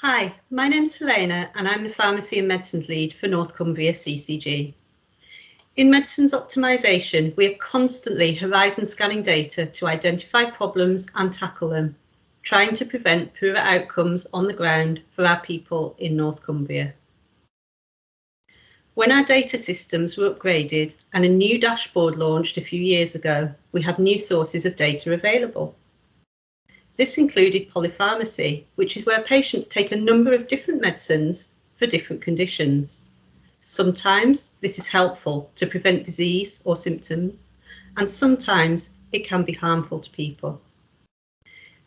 Hi, my name's Helena and I'm the Pharmacy and Medicines Lead for North Cumbria CCG. In Medicines Optimisation, we are constantly horizon scanning data to identify problems and tackle them, trying to prevent poorer outcomes on the ground for our people in North Cumbria. When our data systems were upgraded and a new dashboard launched a few years ago, we had new sources of data available. This included polypharmacy, which is where patients take a number of different medicines for different conditions. Sometimes this is helpful to prevent disease or symptoms, and sometimes it can be harmful to people.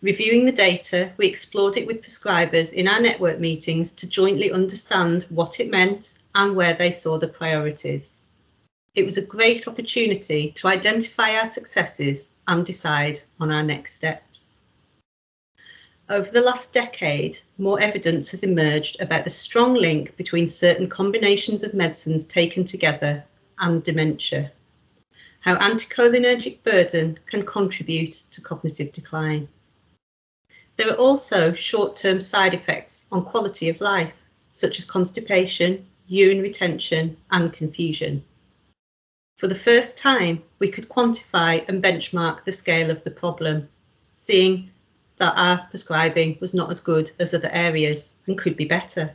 Reviewing the data, we explored it with prescribers in our network meetings to jointly understand what it meant and where they saw the priorities. It was a great opportunity to identify our successes and decide on our next steps. Over the last decade, more evidence has emerged about the strong link between certain combinations of medicines taken together and dementia, how anticholinergic burden can contribute to cognitive decline. There are also short-term side effects on quality of life, such as constipation, urine retention, and confusion. For the first time, we could quantify and benchmark the scale of the problem, seeing that our prescribing was not as good as other areas and could be better.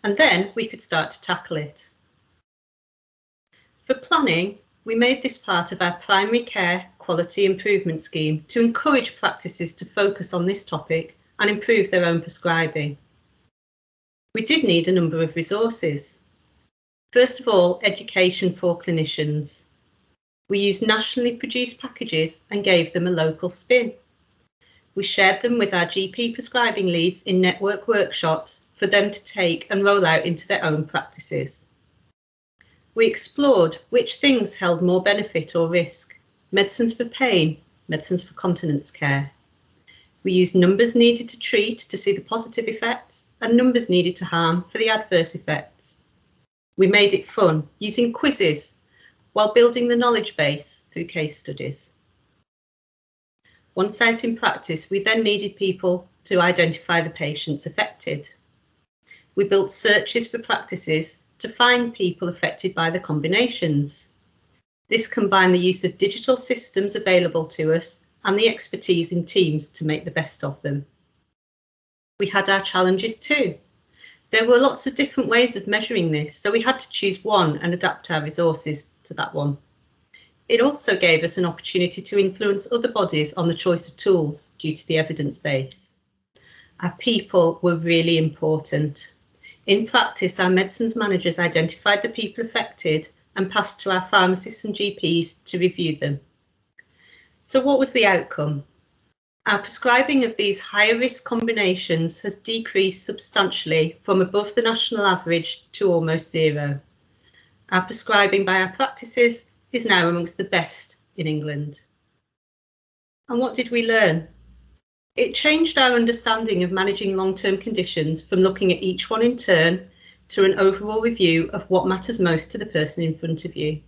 And then we could start to tackle it. For planning, we made this part of our primary care quality improvement scheme to encourage practices to focus on this topic and improve their own prescribing. We did need a number of resources. First of all, education for clinicians. We used nationally produced packages and gave them a local spin. We shared them with our GP prescribing leads in network workshops for them to take and roll out into their own practices. We explored which things held more benefit or risk: medicines for pain, medicines for continence care. We used numbers needed to treat to see the positive effects and numbers needed to harm for the adverse effects. We made it fun, using quizzes while building the knowledge base through case studies. Once out in practice, we then needed people to identify the patients affected. We built searches for practices to find people affected by the combinations. This combined the use of digital systems available to us and the expertise in teams to make the best of them. We had our challenges too. There were lots of different ways of measuring this, so we had to choose one and adapt our resources to that one. It also gave us an opportunity to influence other bodies on the choice of tools due to the evidence base. Our people were really important. In practice, our medicines managers identified the people affected and passed to our pharmacists and GPs to review them. So what was the outcome? Our prescribing of these higher risk combinations has decreased substantially from above the national average to almost zero. Our prescribing by our practices is now amongst the best in England. And what did we learn? It changed our understanding of managing long-term conditions from looking at each one in turn to an overall review of what matters most to the person in front of you.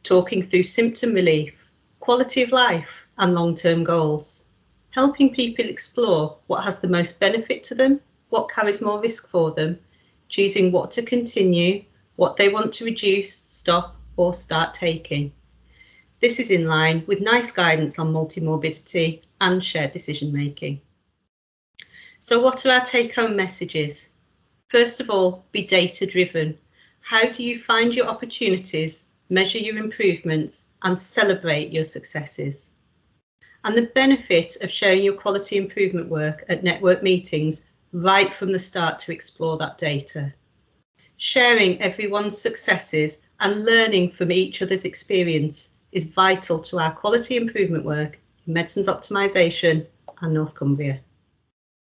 Talking through symptom relief, quality of life and long-term goals. Helping people explore what has the most benefit to them, what carries more risk for them, choosing what to continue, what they want to reduce, stop or start taking. This is in line with nice guidance on multimorbidity and shared decision making. So what are our take-home messages? First of all, be data driven. How do you find your opportunities, measure your improvements and celebrate your successes? And the benefit of sharing your quality improvement work at network meetings right from the start to explore that data. Sharing everyone's successes and learning from each other's experience is vital to our quality improvement work in medicines optimisation and North Cumbria.